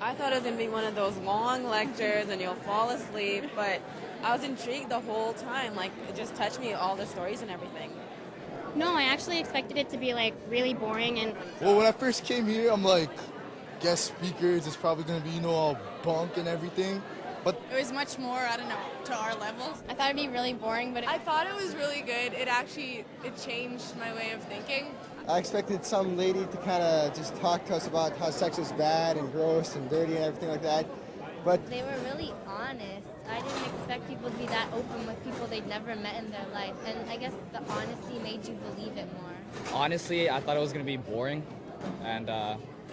I thought it was going to be one of those long lectures and you'll fall asleep, but I was intrigued the whole time. Like, it just touched me, all the stories and everything. No, I actually expected it to be, like, really boring and... Well, when I first came here, I'm like, guest speakers, it's probably going to be, all bunk and everything. But it was much more, I don't know, to our levels. I thought it'd be really boring, but... I thought it was really good. It changed my way of thinking. I expected some lady to kind of just talk to us about how sex is bad and gross and dirty and everything like that. But they were really honest. I didn't expect people to be that open with people they'd never met in their life. And I guess the honesty made you believe it more. Honestly, I thought it was going to be boring and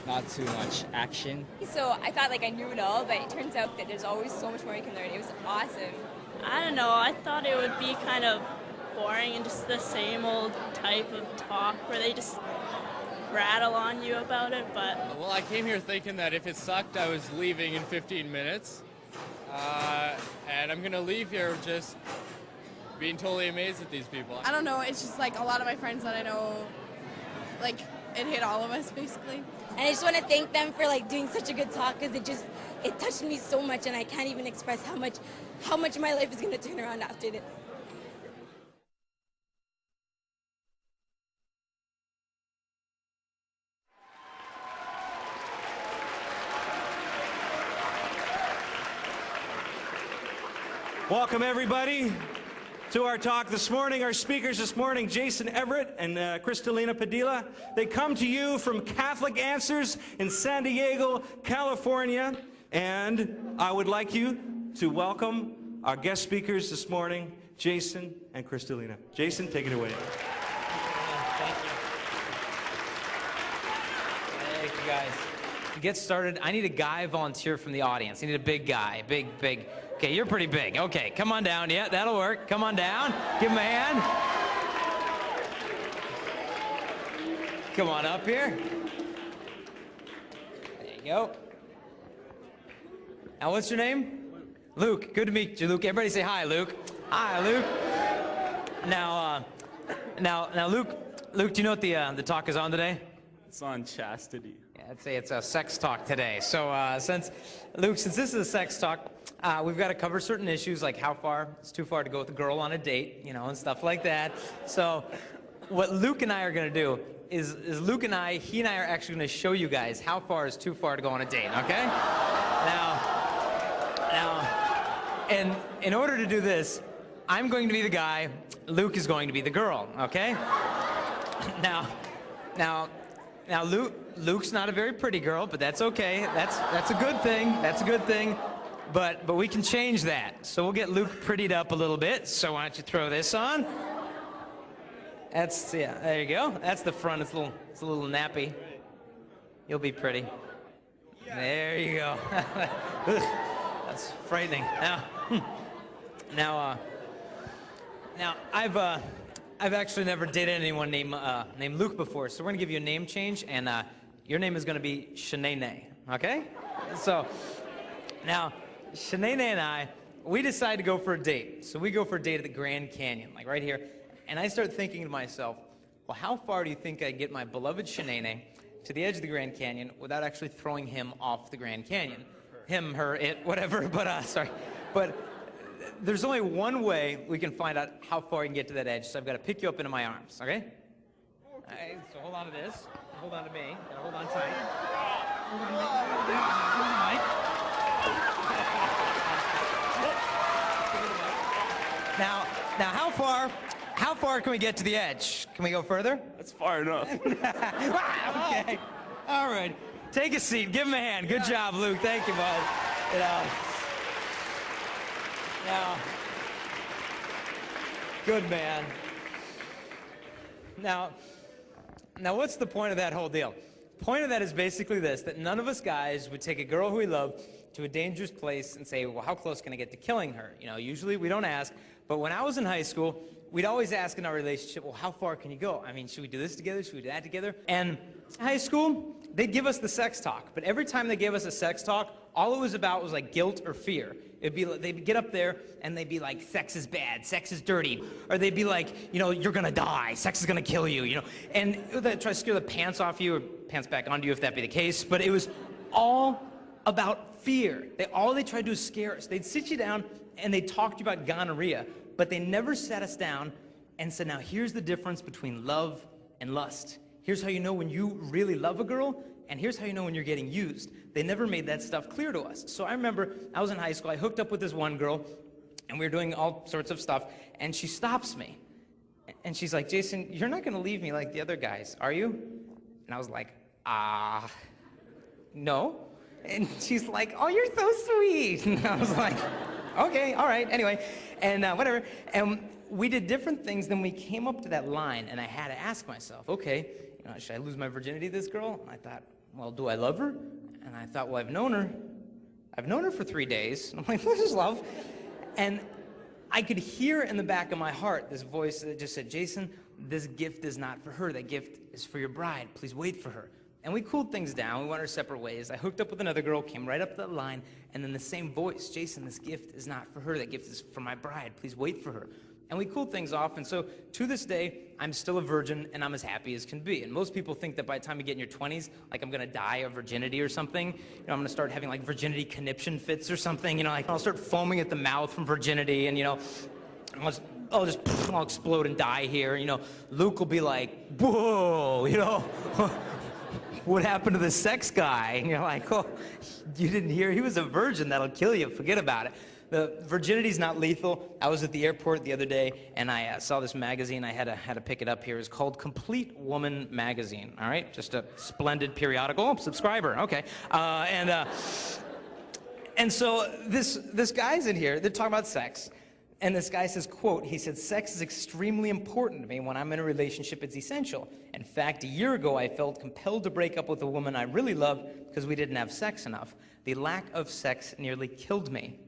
not too much action. So I thought I knew it all, but it turns out that there's always so much more you can learn. It was awesome. I don't know. I thought it would be kind of boring and just the same old type of talk where they just rattle on you about it, but... Well, I came here thinking that if it sucked, I was leaving in 15 minutes. And I'm going to leave here just being totally amazed at these people. I don't know, it's just a lot of my friends that I know, it hit all of us, basically. And I just want to thank them for doing such a good talk, because it touched me so much, and I can't even express how much my life is going to turn around after this. Welcome, everybody, to our talk this morning. Our speakers this morning, Jason Everett and Cristalina Padilla. They come to you from Catholic Answers in San Diego, California. And I would like you to welcome our guest speakers this morning, Jason and Cristalina. Jason, take it away. Thank you. Thank you, guys. To get started, I need a guy volunteer from the audience. I need a big guy, big. Okay, you're pretty big. Okay, come on down. Yeah, that'll work. Come on down. Give him a hand. Come on up here. There you go. Now, what's your name? Luke. Good to meet you, Luke. Everybody say hi, Luke. Hi, Luke. Now, Luke, do you know what the talk is on today? It's on chastity. Yeah, I'd say it's a sex talk today. So, since this is a sex talk, we've got to cover certain issues like how far it's too far to go with a girl on a date, and stuff like that. So what Luke and I are going to do is he and I are actually going to show you guys how far is too far to go on a date, okay? Now, and in order to do this, I'm going to be the guy, Luke is going to be the girl, okay? Now, Luke's not a very pretty girl, but that's okay. That's a good thing. That's a good thing. But we can change that. So we'll get Luke prettied up a little bit. So why don't you throw this on? There you go. That's the front. It's a little nappy. You'll be pretty. There you go. That's frightening. Now I've actually never dated anyone named Luke before. So we're gonna give you a name change, and your name is gonna be Shanae. Okay? So now, Shanae and I, we decided to go for a date. So we go for a date at the Grand Canyon, right here. And I start thinking to myself, well, how far do you think I get my beloved Shanae to the edge of the Grand Canyon without actually throwing him off the Grand Canyon? Him, her, it, whatever, but sorry. But there's only one way we can find out how far you can get to that edge, so I've got to pick you up into my arms, okay? All right, so hold on to this. Hold on to me. Now hold on tight. Now, how far can we get to the edge? Can we go further? That's far enough. Okay. All right. Take a seat. Give him a hand. Good job, Luke. Thank you, bud. Good man. Now, what's the point of that whole deal? The point of that is basically this, that none of us guys would take a girl who we love to a dangerous place and say, well, how close can I get to killing her? Usually we don't ask, but when I was in high school, we'd always ask in our relationship, well, how far can you go? I mean, should we do this together? Should we do that together? And high school, they'd give us the sex talk, but every time they gave us a sex talk, all it was about was guilt or fear. It'd be they'd get up there and they'd be like, sex is bad, sex is dirty. Or they'd be like, you're gonna die, sex is gonna kill you, And they'd try to scare the pants off you or pants back onto you if that be the case. But it was all about fear. All they tried to do is scare us. They'd sit you down and they'd talk to you about gonorrhea, but they never sat us down and said, now here's the difference between love and lust. Here's how you know when you really love a girl, and here's how you know when you're getting used. They never made that stuff clear to us. So I remember I was in high school, I hooked up with this one girl, and we were doing all sorts of stuff, and she stops me. And she's like, Jason, you're not gonna leave me like the other guys, are you? And I was like, no. And she's like, oh, you're so sweet. And I was like, okay, all right, anyway, and whatever. And we did different things, then we came up to that line, and I had to ask myself, okay, should I lose my virginity to this girl? And I thought, well, do I love her? And I thought, well, I've known her for 3 days. And I'm like, this is love. And I could hear in the back of my heart this voice that just said, Jason, this gift is not for her. That gift is for your bride. Please wait for her. And we cooled things down. We went our separate ways. I hooked up with another girl, came right up to that line, and then the same voice, Jason, this gift is not for her. That gift is for my bride. Please wait for her. And we cooled things off, and so to this day, I'm still a virgin, and I'm as happy as can be. And most people think that by the time you get in your 20s, like I'm gonna die of virginity or something. I'm gonna start having like virginity conniption fits or something. Like I'll start foaming at the mouth from virginity, and I'll explode and die here. Luke will be like, whoa, what happened to the sex guy? And you're like, oh, you didn't hear? He was a virgin. That'll kill you. Forget about it. The virginity's not lethal. I was at the airport the other day, and I saw this magazine. I had to pick it up here. It's called Complete Woman Magazine, all right? Just a splendid periodical. Oh, subscriber, okay. And so this guy's in here. They're talking about sex. And this guy says, quote, he said, sex is extremely important to me. When I'm in a relationship, it's essential. In fact, a year ago, I felt compelled to break up with a woman I really loved because we didn't have sex enough. The lack of sex nearly killed me.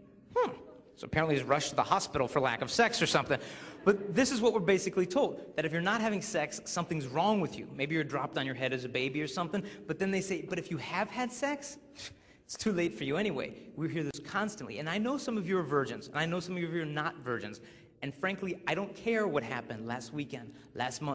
So apparently he's rushed to the hospital for lack of sex or something. But this is what we're basically told, that if you're not having sex, something's wrong with you. Maybe you're dropped on your head as a baby or something. But then they say, but if you have had sex, it's too late for you anyway. We hear this constantly. And I know some of you are virgins, and I know some of you are not virgins. And frankly, I don't care what happened last weekend, last month.